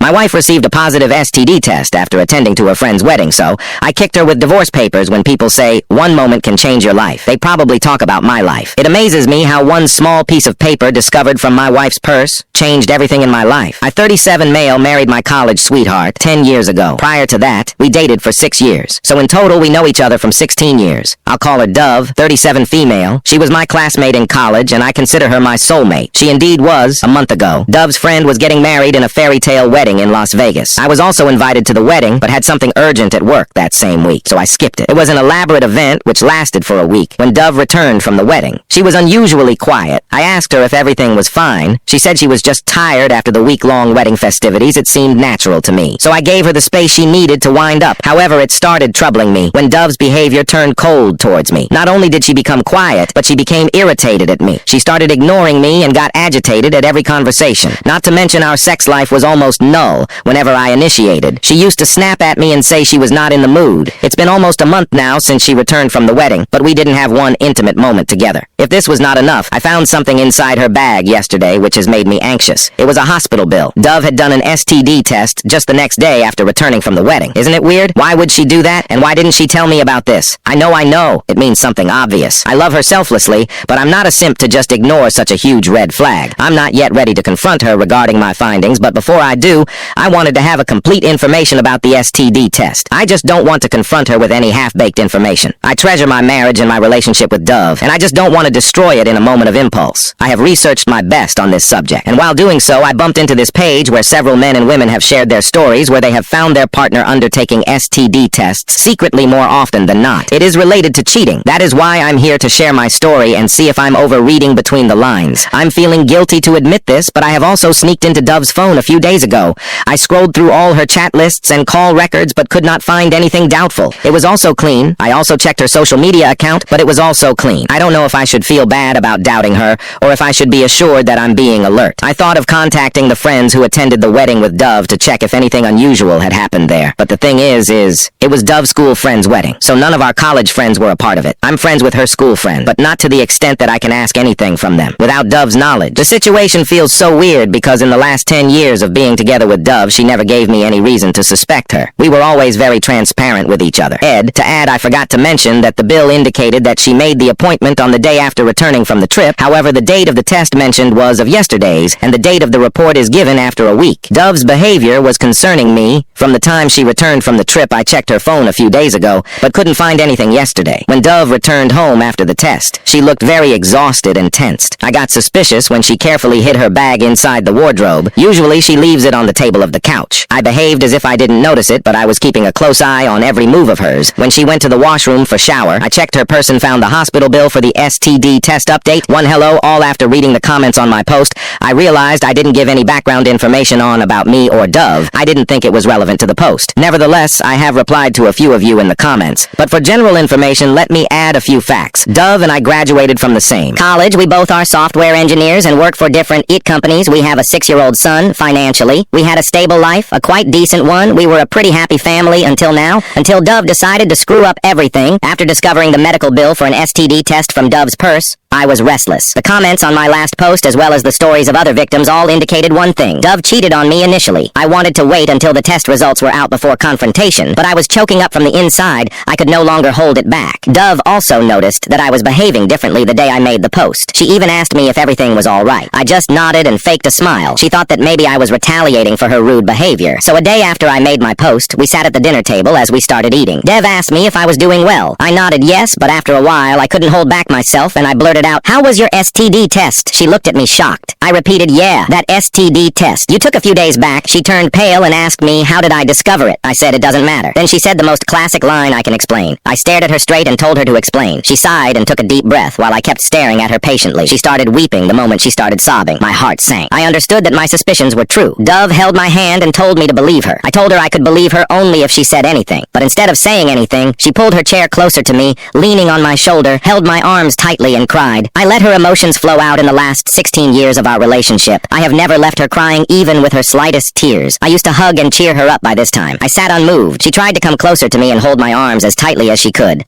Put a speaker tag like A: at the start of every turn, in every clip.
A: My wife received a positive STD test after attending to her friend's wedding, so I kicked her with divorce papers. When people say, one moment can change your life, they probably talk about my life. It amazes me how one small piece of paper discovered from my wife's purse changed everything in my life. I, 37 male, married my college sweetheart 10 years ago. Prior to that, we dated for 6 years. So in total, we know each other from 16 years. I'll call her Dove, 37 female. She was my classmate in college, and I consider her my soulmate. She indeed was, a month ago. Dove's friend was getting married in a fairy tale wedding in Las Vegas. I was also invited to the wedding, but had something urgent at work that same week, so I skipped it. It was an elaborate event, which lasted for a week. When Dove returned from the wedding, she was unusually quiet. I asked her if everything was fine. She said she was just tired after the week-long wedding festivities. It seemed natural to me, so I gave her the space she needed to wind up. However, it started troubling me when Dove's behavior turned cold towards me. Not only did she become quiet, but she became irritated at me. She started ignoring me and got agitated at every conversation. Not to mention our sex life was almost null whenever I initiated. She used to snap at me and say she was not in the mood. It's been almost a month now since she returned from the wedding, but we didn't have one intimate moment together. If this was not enough, I found something inside her bag yesterday which has made me anxious. It was a hospital bill. Dove had done an STD test just the next day after returning from the wedding. Isn't it weird? Why would she do that? And why didn't she tell me about this? I know. It means something obvious. I love her selflessly, but I'm not a simp to just ignore such a huge red flag. I'm not yet ready to confront her regarding my findings, but before I do, I wanted to have a complete information about the STD test. I just don't want to confront her with any half-baked information. I treasure my marriage and my relationship with Dove, and I just don't want to destroy it in a moment of impulse. I have researched my best on this subject, and while doing so, I bumped into this page where several men and women have shared their stories where they have found their partner undertaking STD tests secretly more often than not. It is related to cheating. That is why I'm here to share my story and see if I'm overreading between the lines. I'm feeling guilty to admit this, but I have also sneaked into Dove's phone a few days ago. I scrolled through all her chat lists and call records, but could not find anything doubtful. It was also clean. I also checked her social media account, but it was also clean. I don't know if I should feel bad about doubting her, or if I should be assured that I'm being alert. I thought of contacting the friends who attended the wedding with Dove to check if anything unusual had happened there. But the thing is, it was Dove's school friend's wedding, so none of our college friends were a part of it. I'm friends with her school friend, but not to the extent that I can ask anything from them without Dove's knowledge. The situation feels so weird because in the last 10 years of being together with Dove, she never gave me any reason to suspect her. We were always very transparent with each other. To add, I forgot to mention that the bill indicated that she made the appointment on the day after returning from the trip. However, the date of the test mentioned was of yesterday's, and the date of the report is given after a week. Dove's behavior was concerning me. From the time she returned from the trip, I checked her phone a few days ago, but couldn't find anything yesterday. When Dove returned home after the test, she looked very exhausted and tensed. I got suspicious when she carefully hid her bag inside the wardrobe. Usually she leaves it on the table of the couch. I behaved as if I didn't notice it, but I was keeping a close eye on every move of hers. When she went to the washroom for shower, I checked her purse and found the hospital bill for the STD test update. One hello, all after reading the comments on my post. I realized I didn't give any background information on about me or Dove. I didn't think it was relevant to the post. Nevertheless, I have replied to a few of you in the comments. But for general information, let me add a few facts. Dove and I graduated from the same
B: college. We both are software engineers and work for different IT companies. We have a 6-year-old son. Financially, we had a stable life, a quite decent one. We were a pretty happy family until now, until Dove decided to screw up everything. After discovering the medical bill for an STD test from Dove's purse, I was restless. The comments on my last post, as well as the stories of other victims, all indicated one thing. Dove cheated on me initially. I wanted to wait until the test results were out before confrontation, but I was choking up from the inside. I could no longer hold it back. Dove also noticed that I was behaving differently the day I made the post. She even asked me if everything was all right. I just nodded and faked a smile. She thought that maybe I was retaliating for her rude behavior. So a day after I made my post, we sat at the dinner table as we started eating. Dev asked me if I was doing well. I nodded yes, but after a while I couldn't hold back myself and I blurted out, "How was your STD test?" She looked at me shocked. I repeated, "Yeah, that STD test you took a few days back." She turned pale and asked me, "How did I discover it?" I said, "It doesn't matter." Then she said the most classic line I can explain. I stared at her straight and told her to explain. She sighed and took a deep breath while I kept staring at her patiently. She started weeping the moment she started sobbing. My heart sank. I understood that my suspicions were true. Dove held my hand and told me to believe her. I told her I could believe her only if she said anything. But instead of saying anything, she pulled her chair closer to me, leaning on my shoulder, held my arms tightly and cried. I let her emotions flow out in the last 16 years of our relationship. I have never left her crying even with her slightest tears. I used to hug and cheer her up by this time. I sat unmoved. She tried to come closer to me and hold my arms as tightly as she could.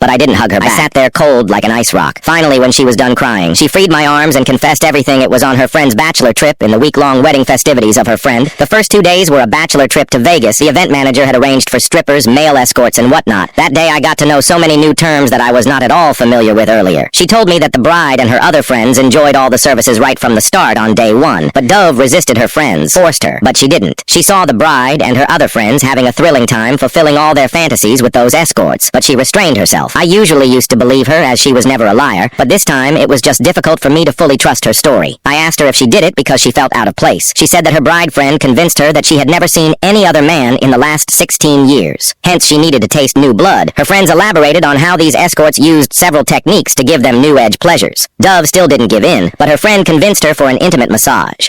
B: but I didn't hug her back. I sat there cold like an ice rock. Finally, when she was done crying, she freed my arms and confessed everything. It was on her friend's bachelor trip in the week-long wedding festivities of her friend. The first 2 days were a bachelor trip to Vegas. The event manager had arranged for strippers, male escorts, and whatnot. That day, I got to know so many new terms that I was not at all familiar with earlier. She told me that the bride and her other friends enjoyed all the services right from the start on day one, but Dove resisted her friends, forced her, but she didn't. She saw the bride and her other friends having a thrilling time fulfilling all their fantasies with those escorts, but she restrained herself. I usually used to believe her, as she was never a liar, but this time it was just difficult for me to fully trust her story. I asked her if she did it because she felt out of place. She said that her bride friend convinced her that she had never seen any other man in the last 16 years. Hence, she needed to taste new blood. Her friends elaborated on how these escorts used several techniques to give them new-edge pleasures. Dove still didn't give in, but her friend convinced her for an intimate massage.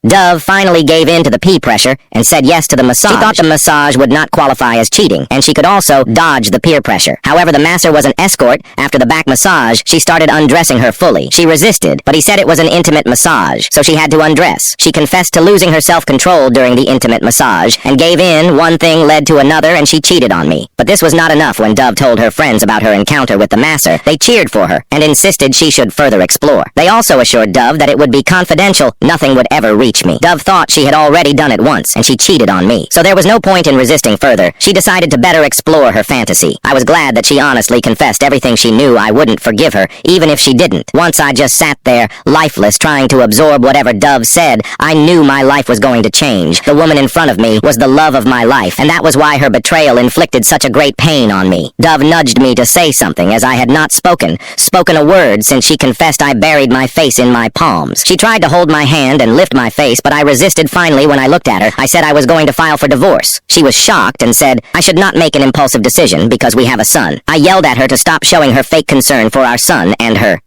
B: Dove finally gave in to the pee pressure and said yes to the massage. She thought the massage would not qualify as cheating, and she could also dodge the peer pressure. However, the masser was an escort. After the back massage, she started undressing her fully. She resisted, but he said it was an intimate massage, so she had to undress. She confessed to losing her self-control during the intimate massage and gave in. One thing led to another, and she cheated on me. But this was not enough. When Dove told her friends about her encounter with the masser, they cheered for her and insisted she should further explore. They also assured Dove that it would be confidential. Nothing would ever reach me. Dove thought she had already done it once, and she cheated on me. So there was no point in resisting further. She decided to better explore her fantasy. I was glad that she honestly confessed everything she knew. I wouldn't forgive her, even if she didn't. Once I just sat there, lifeless, trying to absorb whatever Dove said. I knew my life was going to change. The woman in front of me was the love of my life, and that was why her betrayal inflicted such a great pain on me. Dove nudged me to say something, as I had not spoken a word since she confessed. I buried my face in my palms. She tried to hold my hand and lift my face, but I resisted. Finally, when I looked at her, I said I was going to file for divorce. She was shocked and said I should not make an impulsive decision because we have a son. I yelled at her to stop showing her fake concern for our son and her